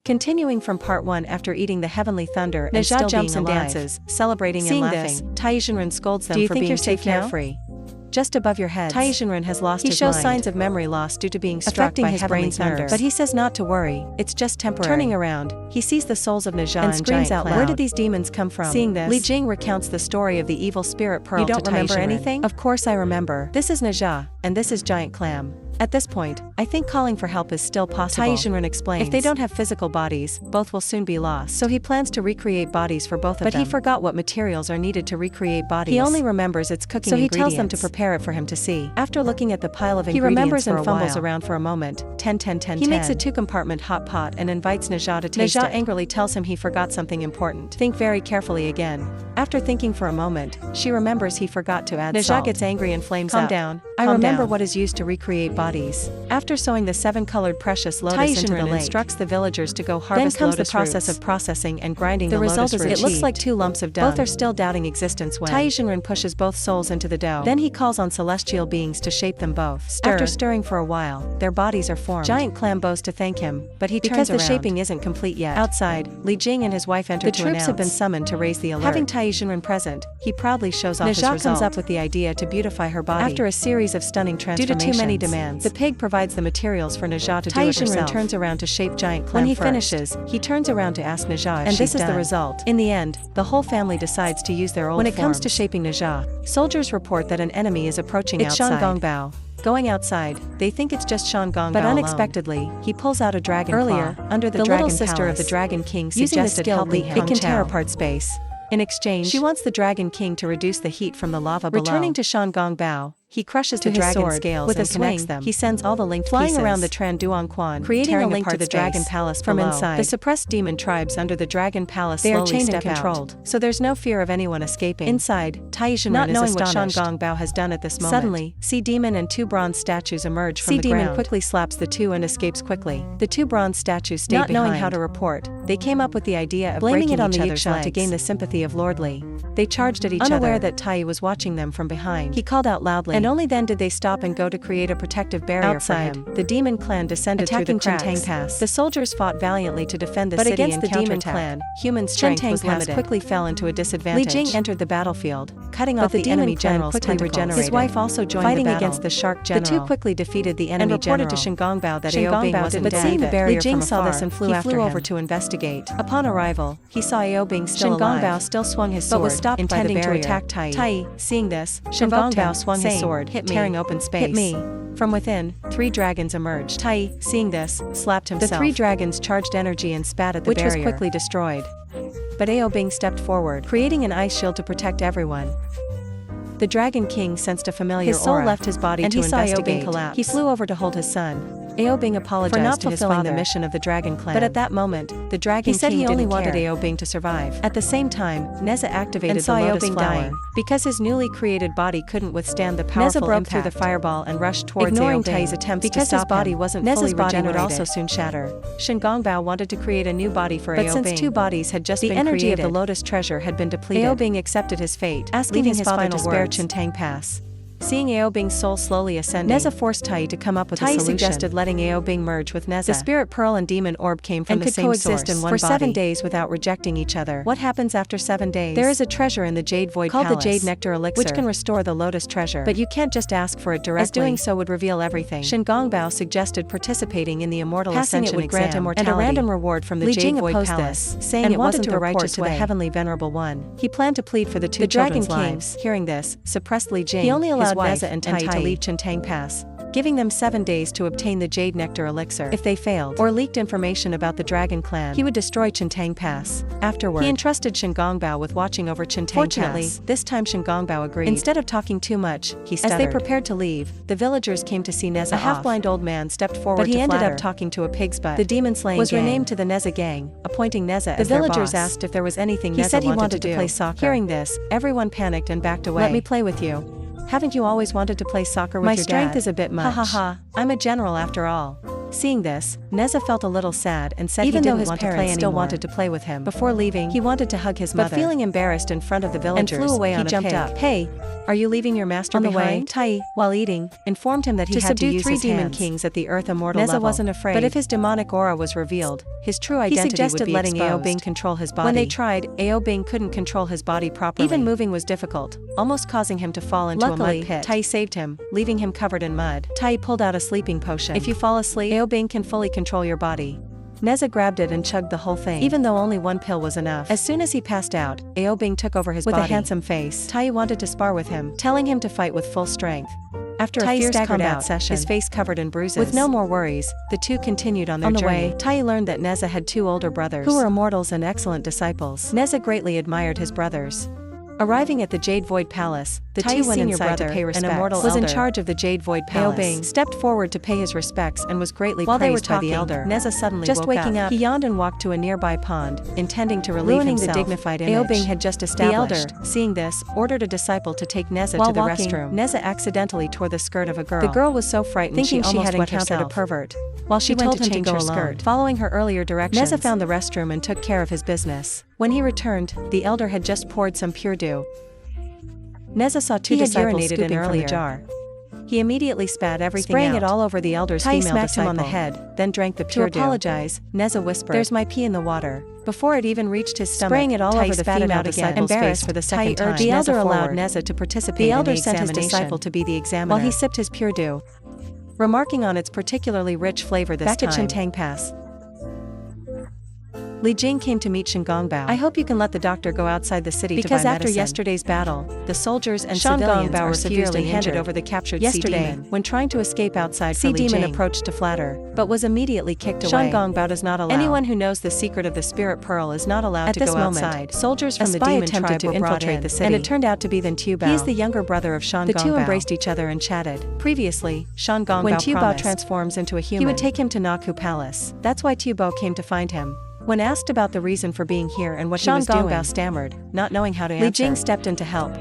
Continuing from part 1, after eating the heavenly thunder Ne and Zha still jumps being and alive, dances, celebrating Seeing and laughing. this, Taizhenren scolds them Do you for think being you're too safe now? carefree. Just above your heads, Taizhenren has lost he his shows mind. signs of memory loss due to being struck Affecting by his heavenly brain's thunder. nerves. But he says not to worry, it's just temporary. Turning around, he sees the souls of Ne Zha and screams Giant out Cloud. loud. Where did these demons come from? Seeing this, Li Jing recounts the story of the evil spirit pearl. You don't to remember Taizhenren. anything? Of course I remember. This is Ne Zha, and this is Giant Clam. At this point, I think calling for help is still possible. Taizhenren explains. If they don't have physical bodies, both will soon be lost. So he plans to recreate bodies for both of them. But he forgot what materials are needed to recreate bodies. He only remembers its cooking ingredients. So he tells them to prepare it for him to see. After looking at the pile of ingredients, he remembers and fumbles around for a moment. 10. He makes a 2-compartment hot pot and invites Ne Zha to taste it. Ne Zha angrily tells him he forgot something important. Think very carefully again. After thinking for a moment, she remembers he forgot to add salt. Ne Zha gets angry and flames up. Calm down. I remember what is used to recreate bodies. After sowing the 7-colored precious lotus into the lake, instructs the villagers to go harvest. Then comes the process of processing and grinding the result is it looks like 2 lumps of dough. Both are still doubting existence when Taizhenren pushes both souls into the dough. Then he calls on celestial beings to shape them both. After stirring for a while, their bodies are formed. Giant Clam bows to thank him, but he turns around. The shaping isn't complete yet. Outside, Li Jing and his wife enter to announce. The troops have been summoned to raise the alert. Having Taizhenren present, he proudly shows off his result. Ne Zha comes up with the idea to beautify her body. After a series of stunning transformations, due to too many demands, the pig provides the materials for Ne Zha to do it herself. Turns around to shape Giant Clam. When he finishes, he turns around to ask Ne Zha if she's done. And this is the result. In the end, the whole family decides to use their old forms. When it comes to shaping Ne Zha, soldiers report that an enemy is approaching outside. It's Shan Gongbao. Going outside, they think it's just Shan Gongbao but unexpectedly, he pulls out a dragon claw. Under the dragon little sister of the Dragon King suggested helping him. It can tear apart space. In exchange, she wants the Dragon King to reduce the heat from the lava below. Returning to Shan Gongbao, he crushes the dragon scales with and connects them. He sends all the linked flying pieces around the Tran Duan Quan, creating a link to the dragon palace from inside. The suppressed demon tribes under the dragon palace slowly step out. They are chained and controlled, so there's no fear of anyone escaping. Inside, Taizhenren not knowing what Shan Gongbao has done at this moment. Suddenly, Sea Demon and 2 bronze statues emerge from the ground. Sea Demon quickly slaps the 2 and escapes quickly. The 2 bronze statues stay behind. Not knowing how to report, they came up with the idea of blaming it on the Yiksha to gain the sympathy of Lord Li. They charged at each other. Unaware that Tai was watching them from behind, he called out loudly, and only then did they stop and go to create a protective barrier outside for him. The demon clan descended through the cracks. Chintang Pass. The soldiers fought valiantly to defend the city against the demon clan. Human strength was limited. Quickly fell into a disadvantage. Li Jing entered the battlefield, cutting off the enemy general's quickly regenerated. His wife also joined fighting the battle against the shark general. The 2 quickly defeated the enemy and reported to Shan Gongbao that Aobing wasn't dead. But seeing the barrier from afar, saw this and flew over to investigate. Upon arrival, he saw Aobing still alive. Shan Gongbao still swung his sword, but was stopped intending to attack Tai. Tai, seeing this, Shan Gongbao swung his sword, tearing open space. Hit me. From within, 3 dragons emerged. Tai, seeing this, slapped himself. The 3 dragons charged energy and spat at the barrier, which was quickly destroyed. But Aobing stepped forward, creating an ice shield to protect everyone. The Dragon King sensed a familiar aura. His soul left his body and to investigate. He flew over to hold his son. Aobing apologized for not fulfilling the mission of the Dragon Clan. But at that moment, the Dragon King said he only wanted Aobing to survive. At the same time, Ne Zha activated the lotus flower. Because his newly created body couldn't withstand the powerful impact, broke through the fireball and rushed towards ignoring Tai's attempts to stop him. Because his body wasn't fully regenerated, body would also soon shatter. Shan Gongbao wanted to create a new body for Aobing. But since 2 bodies had just been created, the energy of the lotus treasure had been depleted. Aobing accepted his fate, asking his father to spare Chintang Pass. Seeing Aobing's soul slowly ascending, Ne Zha forced Tai to come up with a solution. Tai suggested letting Aobing merge with Ne Zha. The spirit pearl and demon orb came from the same source in one body. For 7 days without rejecting each other. What happens after 7 days? There is a treasure in the Jade Void Palace called the Jade Nectar Elixir, which can restore the lotus treasure. But you can't just ask for it directly, as doing so would reveal everything. Shan Gongbao suggested participating in the Immortal Ascension exam grant immortality, and a random reward from the Jade Void Palace, saying it wasn't the righteous to the Heavenly Venerable One. He planned to plead for the 2 children's lives. Hearing this, suppressed Li Jing. He only allowed Ne Zha and Tai to leave Chintang Pass, giving them 7 days to obtain the Jade Nectar Elixir. If they failed, or leaked information about the Dragon Clan, he would destroy Chintang Pass. Afterward, he entrusted Shan Gongbao with watching over Chintang Pass. Fortunately, this time Shan Gongbao agreed. Instead of talking too much, he stuttered. As they prepared to leave, the villagers came to see Ne Zha. A half-blind old man stepped forward, but he ended up talking to a pig's butt. The demon-slaying was renamed to the Ne Zha gang, appointing Ne Zha as their boss. The villagers asked if there was anything Ne Zha wanted to play soccer. Hearing this, everyone panicked and backed away. Let me play with you. Haven't you always wanted to play soccer with your dad? My strength is a bit much. Ha ha ha, I'm a general after all. Seeing this, Ne Zha felt a little sad and said even he didn't want to play anymore. Still wanted to play with him. Before leaving, he wanted to hug his mother, but feeling embarrassed in front of the villagers, and flew away on a jumped up. Hey, are you leaving your master behind? On the way, Tai, while eating, informed him that he had to use his hands. To subdue 3 demon kings at the Earth Immortal level. Ne Zha wasn't afraid, but if his demonic aura was revealed, his true identity would be exposed. He suggested letting Ao Bing control his body. When they tried, Ao Bing couldn't control his body properly. Even moving was difficult, almost causing him to fall into a mud pit. Tai saved him, leaving him covered in mud. Tai pulled out a sleeping potion. If you fall asleep, Ao Bing can fully control your body. Ne Zha grabbed it and chugged the whole thing, even though only 1 pill was enough. As soon as he passed out, Ao Bing took over his body. With a handsome face, Tai wanted to spar with him, telling him to fight with full strength. After a fierce combat session, his face covered in bruises. With no more worries, the two continued on their journey. On the way, Tai learned that Ne Zha had 2 older brothers, who were immortals and excellent disciples. Ne Zha greatly admired his brothers. Arriving at the Jade Void Palace, the Tai went inside to pay respects. An immortal was in charge of the Jade Void Palace. Ao Bing stepped forward to pay his respects and was greatly praised by the elder. Ne Zha suddenly just waking up. He yawned and walked to a nearby pond, intending to relieve himself. The dignified image Ao Bing had just established. The elder, seeing this, ordered a disciple to take Ne Zha to the restroom. Ne Zha accidentally tore the skirt of a girl. The girl was so frightened thinking she had encountered a pervert. While she told him to go alone, following her earlier directions, Ne Zha found the restroom and took care of his business. When he returned, the elder had just poured some pure dew. Ne Zha saw 2 disciples scooping from the jar. He immediately spat everything out, spraying it all over the elder's female disciple. Tai smacked him on the head, then drank the pure dew. To apologize, Ne Zha whispered, "There's my pee in the water." Before it even reached his stomach, spraying it all over the female disciple's face for the second time. The elder allowed Ne Zha to participate in the examination. The elder sent his disciple to be the examiner, while he sipped his pure dew, remarking on its particularly rich flavor this time. Back at Shintang Pass, Li Jing came to meet Shengongbao. "I hope you can let the doctor go outside the city because to buy medicine." After yesterday's battle, the soldiers and civilians were severely handed over the captured Sea Demon. When trying to escape outside, Sea Demon approached to flatter, but was immediately kicked away. Shengongbao does not allow. Anyone who knows the secret of the Spirit Pearl is not allowed to go outside. Soldiers from the demon tribe to infiltrate the city, and it turned out to be Tu Bao. He is the younger brother of Shengongbao. The two embraced each other and chatted. Previously, Shengongbao when Tu Bao transforms into a human, he would take him to Naku Palace. That's why Tu Bao came to find him. When asked about the reason for being here and what he was doing, Shengongbao stammered, not knowing how to answer. Li Jing stepped in to help.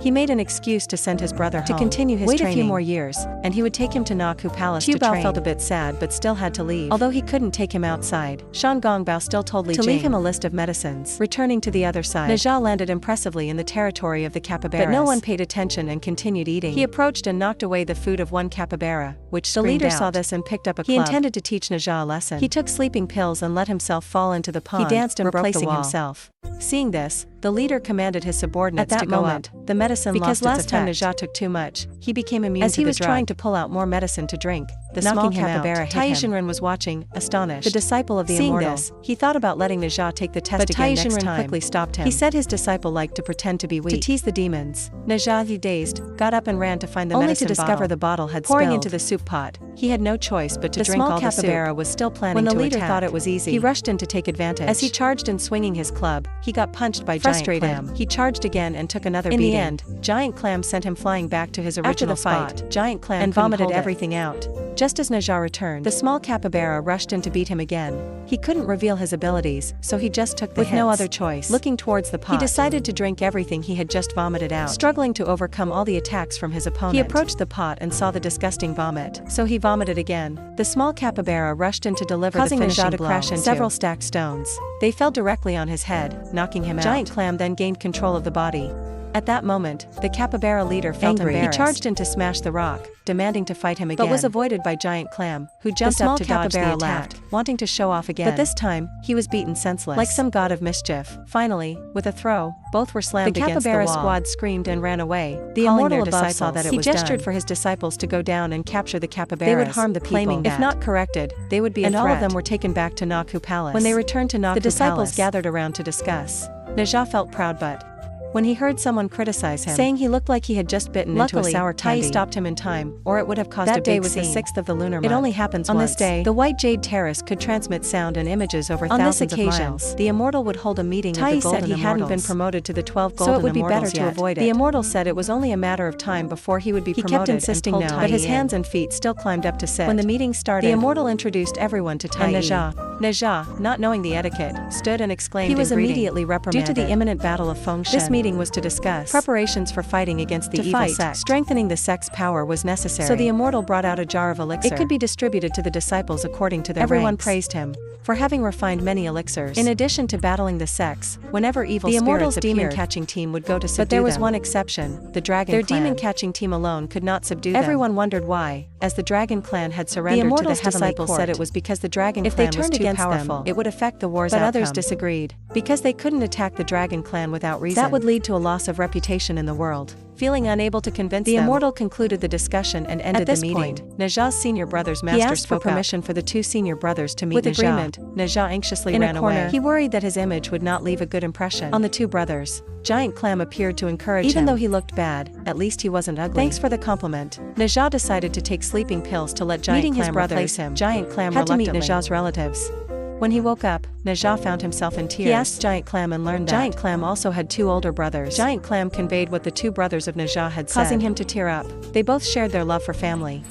He made an excuse to send his brother home to continue his training. Wait a few more years, and he would take him to Naku Palace to train. Tu Bao felt a bit sad but still had to leave. Although he couldn't take him outside, Shengongbao still told Li Jing to leave him a list of medicines. Returning to the other side, Ne Zha landed impressively in the territory of the capybaras. But no one paid attention and continued eating. He approached and knocked away the food of one capybara, which the leader saw this and picked up a club. He intended to teach Ne Zha a lesson. He took sleeping pills and let himself fall into the pond. He danced and replacing himself. Seeing this, the leader commanded his subordinates to go up. The medicine lost its effect. Because last time Ne Zha took too much, he became immune to the drug. As he was trying to pull out more medicine to drink, the small capybara hit him. Tai Shinren was watching, astonished. The disciple of the immortal. Seeing this, he thought about letting Ne Zha take the test again next time. But Tai Shinren quickly stopped him. He said his disciple liked to pretend to be weak, to tease the demons. Ne Zha, dazed, got up and ran to find the medicine bottle. Only to discover the bottle had spilled. Pouring into the soup pot, he had no choice but to drink all the soup. The small capybara was still planning to attack. When the leader thought it was easy, he rushed in to take advantage. As he charged in swinging his club, he got punched by Giant Clam. He charged again and took another beating. In the end, Giant Clam sent him flying back to his original spot. After the fight, Giant Clam and vomited everything out. Just as Ne Zha returned, the small capybara rushed in to beat him again. He couldn't reveal his abilities, so he just took the hits. With no other choice, looking towards the pot, he decided to drink everything he had just vomited out. Struggling to overcome all the attacks from his opponent, he approached the pot and saw the disgusting vomit, so he vomited again. The small capybara rushed in to deliver the finishing blow, crash into several stacked stones. They fell directly on his head, knocking him out. Giant Clam then gained control of the body. At that moment, the capybara leader felt embarrassed. He charged in to smash the rock, demanding to fight him again, but was avoided by Giant Clam, who jumped up to dodge the attack, wanting to show off again. But this time, he was beaten senseless, like some god of mischief. Finally, with a throw, both were slammed against the wall. The capybara squad screamed and ran away. The immortal above saw that it was done. He gestured for his disciples to go down and capture the capybaras. They would harm the people, claiming that, if not corrected, they would be a threat. And all of them were taken back to Naku Palace. When they returned to Naku Palace, the disciples gathered around to discuss. Ne Zha felt proud, but when he heard someone criticize him, saying he looked like he had just bitten into a sour candy, Tai stopped him in time, or it would have caused a big scene. That day was the 6th of the lunar month. It only happens once. On this day, the White Jade Terrace could transmit sound and images over thousands of miles. The Immortal would hold a meeting with the Golden Immortals. Tai said he hadn't been promoted to the 12 Golden Immortals, so it would be better to avoid it. The Immortal said it was only a matter of time before he would be promoted. He kept insisting no, but his hands and feet still climbed up to sit. When the meeting started, the Immortal introduced everyone to Tai and Ne Zha. Ne Zha, not knowing the etiquette, stood and exclaimed in greeting. He was immediately reprimanded. Due to the imminent battle of Fengshen, meeting was to discuss preparations for fighting against the evil sect. Strengthening the sect's power was necessary. So the immortal brought out a jar of elixir. It could be distributed to the disciples according to their ranks. Everyone praised him for having refined many elixirs. In addition to battling the sects, whenever evil spirits appeared, the immortal's demon-catching team would go to subdue them. But there was one exception, the Dragon Clan. Their demon-catching team alone could not subdue them. Everyone wondered why, as the Dragon Clan had surrendered to the heavenly court. Said it was because the Dragon Clan was too powerful. It would affect the war's outcome. But others disagreed, because they couldn't attack the Dragon Clan without reason. That would lead to a loss of reputation in the world. Feeling unable to convince them, the immortal concluded the discussion and ended the meeting. At this point, Ne Zha's senior brother's master spoke for permission for the two senior brothers to meet Ne Zha. With agreement, Ne Zha anxiously ran away. He worried that his image would not leave a good impression on the two brothers. Giant Clam appeared to encourage him. Even though he looked bad, at least he wasn't ugly. Thanks for the compliment. Ne Zha decided to take sleeping pills to let Giant Clam replace him. Giant Clam had to meet Ne Zha's relatives. When he woke up, Ne Zha found himself in tears. He asked Giant Clam and learned that Giant Clam also had two older brothers. Giant Clam conveyed what the two brothers of Ne Zha had said, causing him to tear up. They both shared their love for family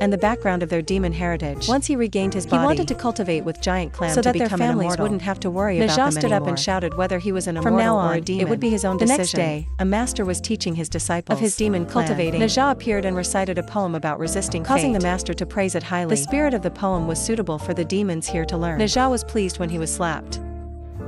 and the background of their demon heritage. Once he regained his body, he wanted to cultivate with Giant Clam so that their families wouldn't have to worry about them anymore. Ne Zha stood up and shouted whether he was an immortal or a demon. It would be his own decision. The next day, a master was teaching his disciples of his demon clan. Cultivating. Ne Zha appeared and recited a poem about resisting fate, causing the master to praise it highly. The spirit of the poem was suitable for the demons here to learn. Ne Zha was pleased when he was slapped.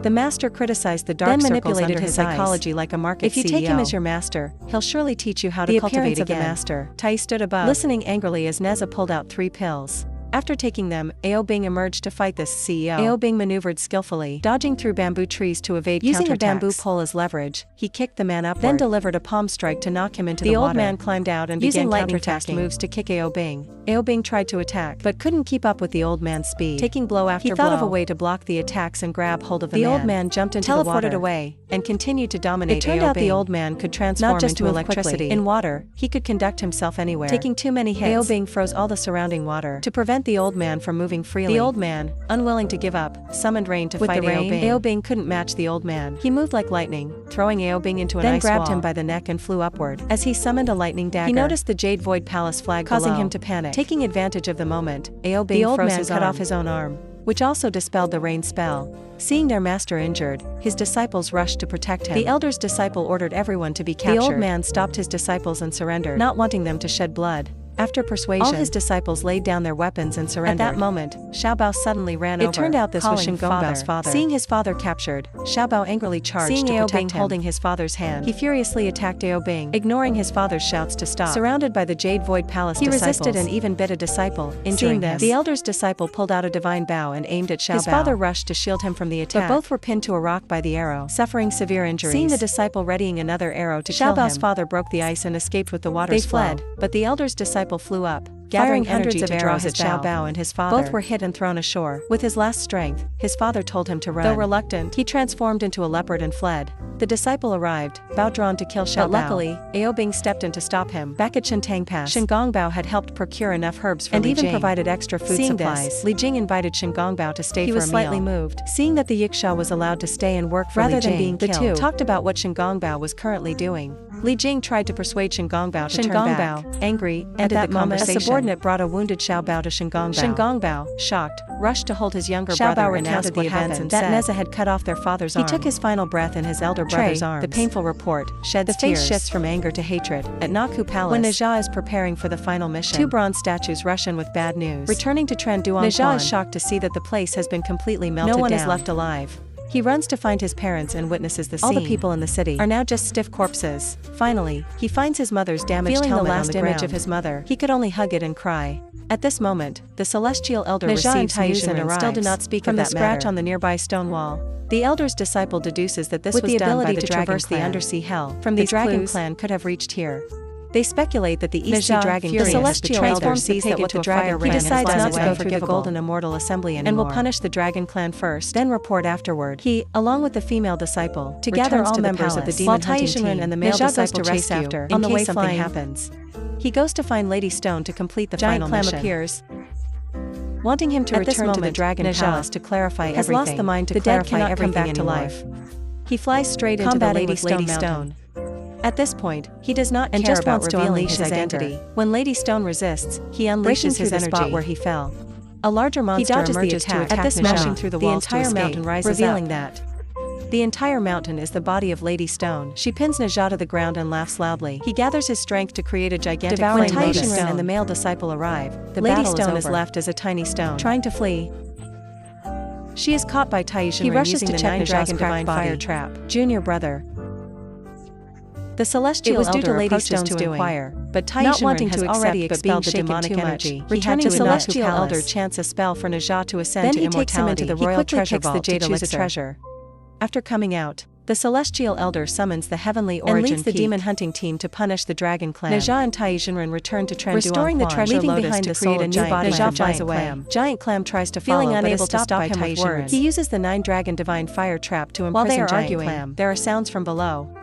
The master criticized the dark circles under his psychology like a market CEO. If you take him as your master, he'll surely teach you how to cultivate again. The master, Tai stood above, listening angrily as Ne Zha pulled out 3 pills. After taking them, Ao Bing emerged to fight this CEO. Ao Bing maneuvered skillfully, dodging through bamboo trees to evade counterattacks. Using a bamboo pole as leverage, he kicked the man upward, then delivered a palm strike to knock him into the water. The old man climbed out and began counterattacking moves to kick Ao Bing. Ao Bing tried to attack, but couldn't keep up with the old man's speed, taking blow after blow. He thought of a way to block the attacks and grab hold of the man. The old man jumped into the water, teleported away, and continued to dominate. It turned out the old man could transform into electricity. In water, he could conduct himself anywhere. Taking too many hits, Ao Bing froze all the surrounding water to prevent the old man from moving freely. The old man, unwilling to give up, summoned rain to fight Ao Bing. Ao Bing couldn't match the old man. He moved like lightning, throwing Ao Bing into an ice wall. Then grabbed him by the neck and flew upward. As he summoned a lightning dagger, he noticed the Jade Void Palace flag causing him to panic. Taking advantage of the moment, Ao Bing cut off his own arm, which also dispelled the rain spell. Seeing their master injured, his disciples rushed to protect him. The elder's disciple ordered everyone to be captured. The old man stopped his disciples and surrendered, not wanting them to shed blood. After persuasion, all his disciples laid down their weapons and surrendered. At that moment, Xiaobao suddenly ran over. It turned out this was Shengongbao father. Seeing his father captured, Xiaobao angrily charged to protect him. Holding his father's hand, he furiously attacked Ao Bing, ignoring his father's shouts to stop. Surrounded by the Jade Void Palace disciples, he resisted and even bit a disciple, injuring him. The elder's disciple pulled out a divine bow and aimed at Xiaobao. His father rushed to shield him from the attack, but both were pinned to a rock by the arrow, suffering severe injuries. Seeing the disciple readying another arrow to kill him, Xiaobao's father broke the ice and escaped with the water's flow. They fled, but the elder's disciple flew up, gathering hundreds of arrows at Xiaobao and his father. Both were hit and thrown ashore. With his last strength, his father told him to run. Though reluctant, he transformed into a leopard and fled. The disciple arrived, Bao drawn to kill Xiaobao. But luckily, Ao Bing stepped in to stop him. Back at Shintang Pass, Shengongbao had helped procure enough herbs for Li Jing, and even provided extra food supplies. Li Jing invited Shengongbao to stay for a meal. He was slightly moved. Seeing that the Yiksha was allowed to stay and work for rather than being killed, the two talked about what Shengongbao was currently doing. Li Jing tried to persuade Shengongbao to turn back. Angry, at that moment, a subordinate brought a wounded Xiaobao to Shengongbao. Shengongbao, shocked, rushed to hold his younger brother and asked what happened. That Ne Zha had cut off their father's arm. He took his final breath in his elder brother's arms. The painful report sheds tears. The face shifts from anger to hatred. At Naku Palace, when Ne Zha is preparing for the final mission, 2 bronze statues rush in with bad news. Returning to Tranduan, Ne Zha is shocked to see that the place has been completely melted down. No one is left alive. He runs to find his parents and witnesses the scene. All the people in the city are now just stiff corpses. Finally, he finds his mother's damaged helmet on the ground. Feeling the last image of his mother, he could only hug it and cry. At this moment, the celestial elder receives news and still do not speak from the scratch on the nearby stone wall. The elder's disciple deduces that this was done by the Dragon Clan. The undersea hell from the Dragon Clan could have reached here. They speculate that the East Sea Dragon Fury, the celestial elder, sees that what the dragon ring, he decides not to go through the Golden Immortal Assembly anymore, and will punish the Dragon Clan first, then report afterward. He, along with the female disciple, to gather all members of the demon hunting team, and the male disciple chase after, in case something happens. He goes to find Lady Stone to complete the final mission. Giant Clam appears, wanting him to return to the Dragon Palace to clarify everything. Has lost the mind to clarify everything to life. He flies straight into the Lady Stone. At this point, he does not care about revealing his identity. When Lady Stone resists, he unleashes his energy. Spot where he fell, a larger monster emerges to attack. At this, smashing through the walls, the entire mountain rises, revealing that The entire mountain is the body of Lady Stone. She pins Ne Zha to the ground and laughs loudly. He gathers his strength to create a gigantic flame. When Tai Shinran and the male disciple arrive, the Lady Stone is left as a tiny stone, trying to flee. She is caught by Tai Shinran. He rushes to check Ne Zha's divine fire trap. Junior brother. The celestial elder approaches to inquire, but Tai Shinran has already expelled the demonic energy. Returning, the celestial elder chants a spell for Ne Zha to ascend to immortality. Then he takes him into the royal treasure vault to choose a treasure. After coming out, the celestial elder summons the heavenly origin and leads the demon hunting team to punish the dragon clan. Ne Zha and Tai Shinran return to Trenduan, restoring the treasure leaving behind to create a new body. Ne Zha flies away. Giant Clam tries to follow, feeling unable to stop him with words. He uses the 9-dragon divine fire trap to imprison Giant Clam. While they are arguing, there are sounds from below.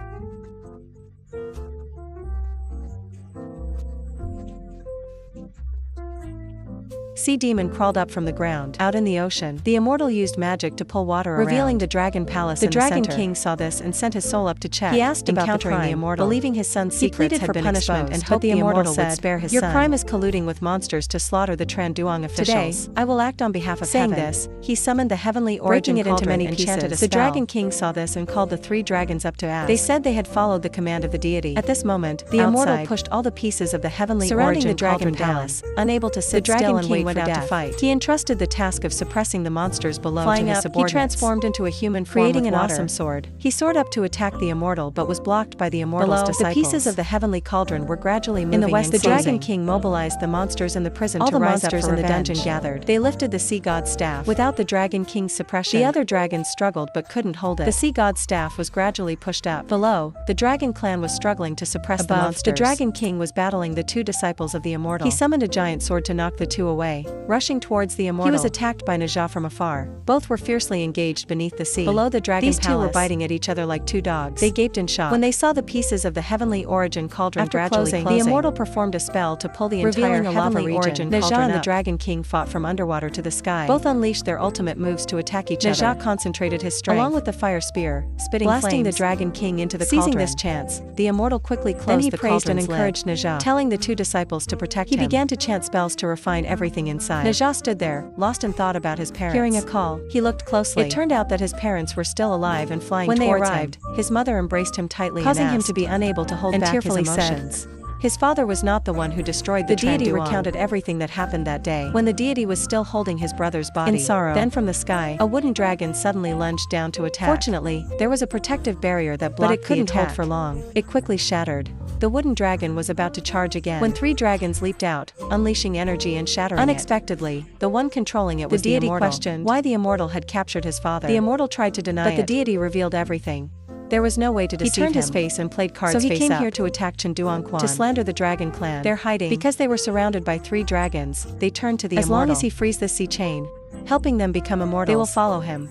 Sea Demon crawled up from the ground. Out in the ocean, the immortal used magic to pull water around, revealing the Dragon Palace in the center. The Dragon King saw this and sent his soul up to check. He asked about the crime, the immortal, believing his son's secrets had been punishment exposed, and hoped the immortal would spare his son. Your crime is colluding with monsters to slaughter the Trenduang officials. Today, I will act on behalf of heaven. Saying this, he summoned the heavenly origin, breaking it into many pieces. The Dragon King saw this and called the 3 dragons up to ask. They said they had followed the command of the deity. At this moment, the immortal pushed all the pieces of the heavenly origin the Dragon Palace. Unable to sit still and wait for death, to fight. He entrusted the task of suppressing the monsters below to his subordinates. He transformed into a human form, creating an awesome sword. He soared up to attack the immortal but was blocked by the immortal's disciples. The pieces of the heavenly cauldron were gradually moving. In the west, the Dragon King mobilized the monsters in the prison to rise up for revenge. All the monsters in the dungeon gathered. They lifted the sea god's staff. Without the Dragon King's suppression, the other dragons struggled but couldn't hold it. The sea god's staff was gradually pushed up. Below, the Dragon clan was struggling to suppress the monsters. The Dragon King was battling the 2 disciples of the immortal. He summoned a giant sword to knock the 2 away. Rushing towards the immortal, he was attacked by Ne Zha from afar. Both were fiercely engaged beneath the sea. Below the Dragon Palace, these 2 were biting at each other like 2 dogs. They gaped in shock when they saw the pieces of the heavenly origin cauldron gradually closing. The immortal performed a spell to pull the entire heavenly origin cauldron. Ne Zha and the Dragon King fought from underwater to the sky. Both unleashed their ultimate moves to attack each other. Ne Zha concentrated his strength along with the fire spear, spitting blasting the Dragon King into the cauldron. Seizing this chance, the immortal quickly closed the cauldron's lid. Then he praised and encouraged Ne Zha, telling the 2 disciples to protect him. He began to chant spells to refine everything inside. Ne Zha stood there, lost in thought about his parents. Hearing a call, he looked closely. It turned out that his parents were still alive and flying towards him. When they arrived, his mother embraced him tightly, causing him to be unable to hold back his emotions. His father was not the one who destroyed the deity. Recounted everything that happened that day, when the deity was still holding his brother's body in sorrow. Then from the sky, a wooden dragon suddenly lunged down to attack. Fortunately, there was a protective barrier that blocked, but it couldn't hold for long. It quickly shattered. The wooden dragon was about to charge again when 3 dragons leaped out, unleashing energy and shattering it. Unexpectedly, the one controlling it was the deity. Questioned why the immortal had captured his father. The immortal tried to deny it, but the deity revealed everything. There was no way to deceive him. He turned his face and played cards face up. So he came here to attack Trenduan Quan, to slander the Dragon Clan. They're hiding. Because they were surrounded by 3 dragons, they turned to the immortal. As long as he frees the sea chain, helping them become immortals, they will follow him.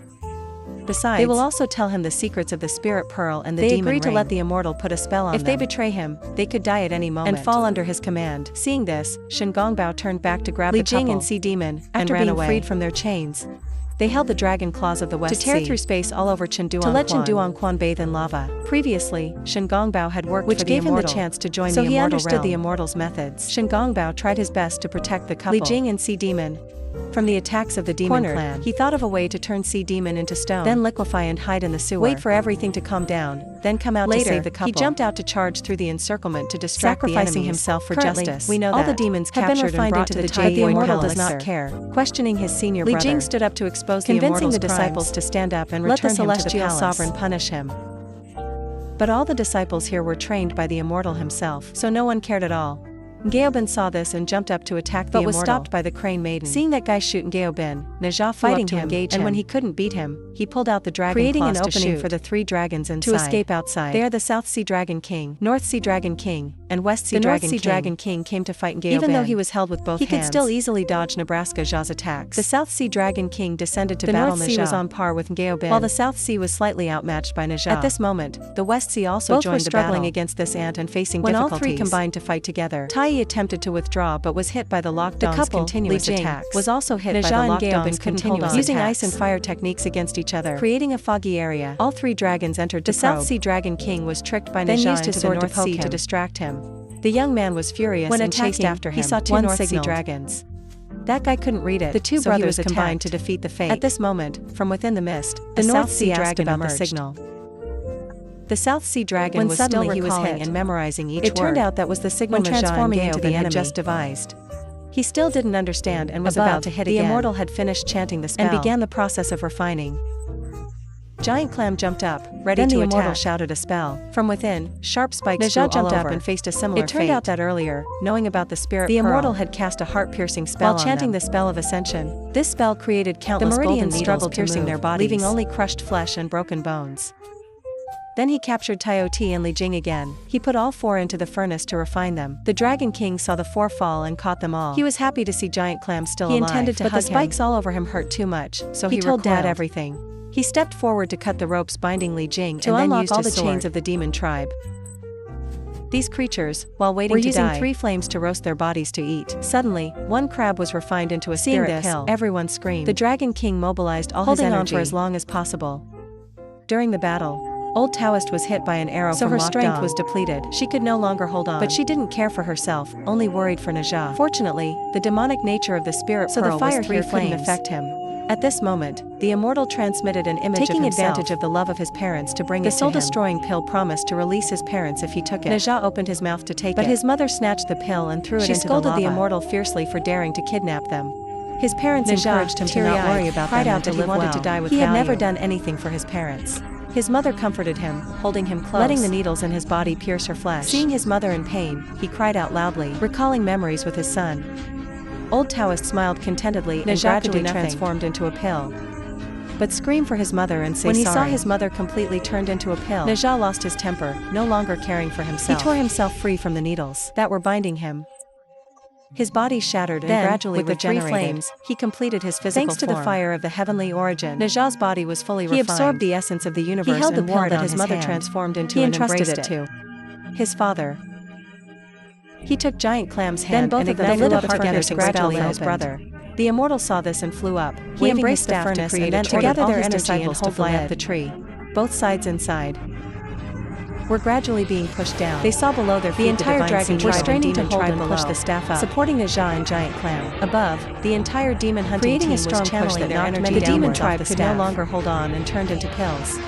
Besides, they will also tell him the secrets of the Spirit Pearl and the Demon Ring. They agreed to let the immortal put a spell on them. If they betray him, they could die at any moment and fall under his command. Seeing this, Shen Gongbao turned back to grab the couple, Li Jing and Sea Demon, and ran away. Freed from their chains, they held the dragon claws of the West Sea to tear through space all over Trenduan Quan, to let Trenduan Quan bathe in lava. Previously, Shen Gongbao had worked which for the immortal, gave him the chance to join the immortal realm. So he understood the immortal's methods. Shen Gongbao tried his best to protect the couple, Li Jing and Sea Demon, from the attacks of the Demon Clan. He thought of a way to turn Sea Demon into stone, then liquefy and hide in the sewer. Wait for everything to calm down, then come out later to save the couple. He jumped out to charge through the encirclement to distract sacrificing himself for justice. We know all the demons have been refined into the jade. The immortal does not care. Questioning his senior brother, Li Jing stood up to expose the immortal's convincing the disciples to stand up and return him to the palace. Sovereign punish him. But all the disciples here were trained by the immortal himself, so no one cared at all. Gaobin saw this and jumped up to attack the immortal, but was stopped by the Crane Maiden. Seeing that guy shoot Gaobin, Ne Zha flew up to engage him, and when he couldn't beat him, he pulled out the dragon creating an opening for the 3 dragons inside to escape outside. They are the South Sea Dragon King, North Sea Dragon King, and West Sea Dragon King. The North Sea Dragon King came to fight Gaobin. Even though he was held with both hands, he could still easily dodge Nebraska Ja's attacks. The South Sea Dragon King descended to battle Ne Zha. The North Sea was on par with Gaobin, while the South Sea was slightly outmatched by Ne Zha. At this moment, the West Sea also both joined the battle. Both were struggling against this ant and facing difficulties. When all 3 combined to fight together, Tai attempted to withdraw but was hit by the lockdown's continuous attacks. Was also hit by the lockdown's continuous attacks. Using ice and fire techniques against each other, creating a foggy area, all 3 dragons entered to probe. The South Sea Dragon King was tricked by Ne Zha into the North Sea to distract him. The young man was furious and chased after him. He saw 2 North Sea dragons. That guy couldn't read it. The two brothers combined to defeat the fate. At this moment, from within the mist, the North Sea dragon about the signal. The South Sea dragon was still recalling and memorizing each word. It turned out that was the signal Ne Zha into the enemy had just devised. He still didn't understand and was about to hit again. The immortal had finished chanting the spell and began the process of refining. Giant Clam jumped up, ready to attack. Then the immortal shouted a spell. From within, sharp spikes Ne Zha jumped up and faced a similar fate. It turned out that earlier, knowing about the spirit pearl, the immortal had cast a heart-piercing spell while chanting the spell of ascension. This spell created countless golden needles piercing their bodies, leaving only crushed flesh and broken bones. Then he captured Taioti and Li Jing again. He put all four into the furnace to refine them. The Dragon King saw the four fall and caught them all. He was happy to see Giant Clam still alive. He intended to hug him, but the spikes all over him hurt too much, so he told Dad everything. He stepped forward to cut the ropes binding Li Jing and then used all the chains of the demon tribe. These creatures, while waiting to die, were using 3 flames to roast their bodies to eat. Suddenly, one crab was refined into a spirit pill. Everyone screamed. The Dragon King mobilized all his energy, holding on for as long as possible. During the battle, Old Taoist was hit by an arrow from Lockdown. So her strength was depleted. She could no longer hold on. But she didn't care for herself, only worried for Ne Zha. Fortunately, the demonic nature of the spirit pearl was 3 flames couldn't affect him. At this moment, the immortal transmitted an image taking of himself, advantage of the love of his parents to bring it to him. The soul-destroying pill promised to release his parents if he took it. Ne Zha opened his mouth to take it, but his mother snatched the pill and threw it into the lava. She scolded the immortal fiercely for daring to kidnap them. His parents encouraged him to not worry about them and that he wanted to die with value. He had never done anything for his parents. His mother comforted him, holding him close, letting the needles in his body pierce her flesh. Seeing his mother in pain, he cried out loudly, recalling memories with his son. Old Taoist smiled contentedly and gradually transformed into a pill. But screamed for his mother and say sorry. When he saw his mother completely turned into a pill, Ne Zha lost his temper, no longer caring for himself. He tore himself free from the needles that were binding him. His body shattered and gradually with the 3 flames, he completed his physical form. Thanks to the fire of the heavenly origin, Ne Zha's body was fully refined. He absorbed the essence of the universe. He held the pill that his mother transformed into and embraced it to his father. He took Giant Clam's hand and ignited the together to gradually his brother. The immortal saw this and flew up. He embraced the furnace and then together their energy and to fly up the tree. Both sides inside were gradually being pushed down. They saw below their feet the entire dragon tribe straining to hold and push the staff up, supporting Ne Zha and Giant Clam. Above, the entire demon hunting team was channeling their energy. The demon tribe could no longer hold on and turned into pills.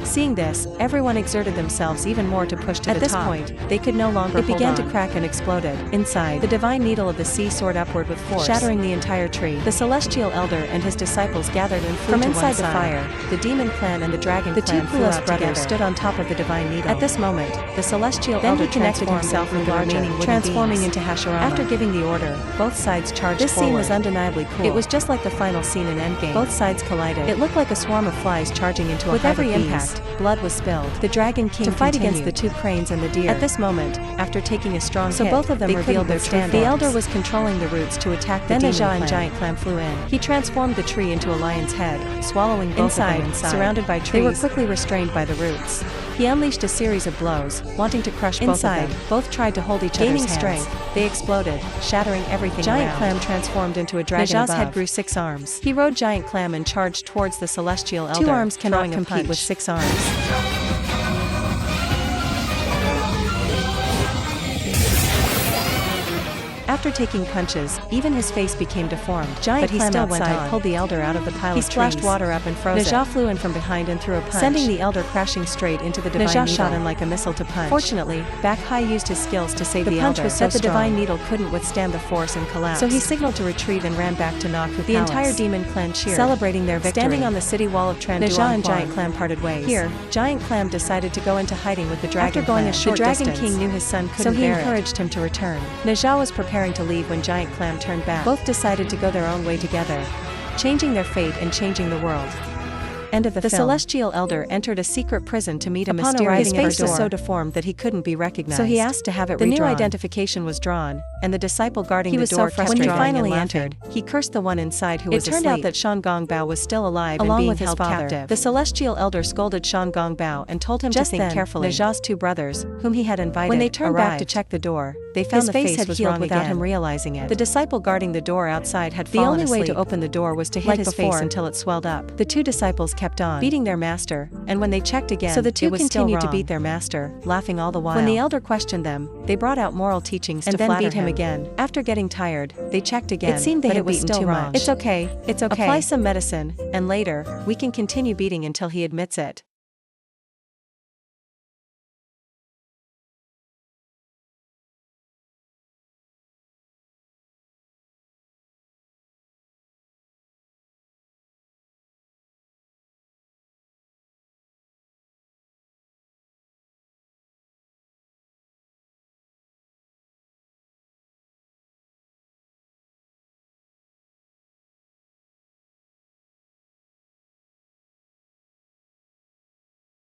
Seeing this, everyone exerted themselves even more to push to the top. At this point, they could no longer hold on. It began to crack and exploded. Inside, the divine needle of the sea soared upward with force, shattering the entire tree. The celestial elder and his disciples gathered and flew to one side. From inside the fire, the demon clan and the dragon clan flew out together, stood on top of the divine needle. At this moment, the celestial elder connected himself with the remaining transforming into Hashirama. After giving the order, both sides charged forward. This scene was undeniably cool. It was just like the final scene in Endgame. Both sides collided. It looked like a swarm of flies charging into a hive of bees. With every impact, blood was spilled. The Dragon King to fight against the 2 cranes and the deer. At this moment, after taking a strong hit, both of them revealed their true forms. The elder was controlling the roots to attack the demon. Then Ne Zha and Giant Clam flew in. He transformed the tree into a lion's head, swallowing both of them inside. Surrounded by trees, they were quickly restrained by the roots. He unleashed a series of blows, wanting to crush both of them. Both tried to hold each other's hands. Gaining strength, they exploded, shattering everything around. Giant Clam transformed into a dragon. Ne Zha's head grew 6 arms. He rode Giant Clam and charged towards the celestial elder. 2 arms cannot compete with 6 arms. After taking punches, even his face became deformed. Giant Clam still went on, pulled the elder out of the pile of trees. He splashed water up and froze it. Ne Zha flew in from behind and threw a punch, sending the elder crashing straight into the divine needle. Ne Zha shot in like a missile to punch. Fortunately, Back Hai used his skills to save the elder. The punch was so strong, the divine needle couldn't withstand the force and collapsed. So he signaled to retreat and ran back to Naku. The entire demon clan cheered, celebrating their victory. Standing on the city wall of Tranduan, Ne Zha and Giant Clam parted ways. Here, Giant Clam decided to go into hiding with the dragon. After going a short distance, the Dragon King knew his son couldn't bear it, so he encouraged him to return. Ne Zha was preparing to leave when Giant Clam turned back. Both decided to go their own way together, changing their fate and changing the world. End of the film. The celestial elder entered a secret prison to meet a mysterious door. His face was so deformed that he couldn't be recognized, so he asked to have it redrawn. The new identification was drawn, and the disciple guarding the door kept when he finally entered. He cursed the one inside who was asleep. It turned out that Shan Gongbao was still alive and being held captive. The celestial elder scolded Shan Gongbao and told him to think carefully. Ne Zha's two brothers, whom he had invited, when they turned back to check the door, they found the face was wrong without him realizing it. The disciple guarding the door outside had fallen asleep. The only way to open the door was to hit his face until it swelled up. The two disciples kept on beating their master, and when they checked again, so the two continued to beat their master, laughing all the while. When the elder questioned them, they brought out moral teachings to flatter beat him again. After getting tired, they checked again. It seemed they had beaten too much. It's okay. Apply some medicine, and later, we can continue beating until he admits it.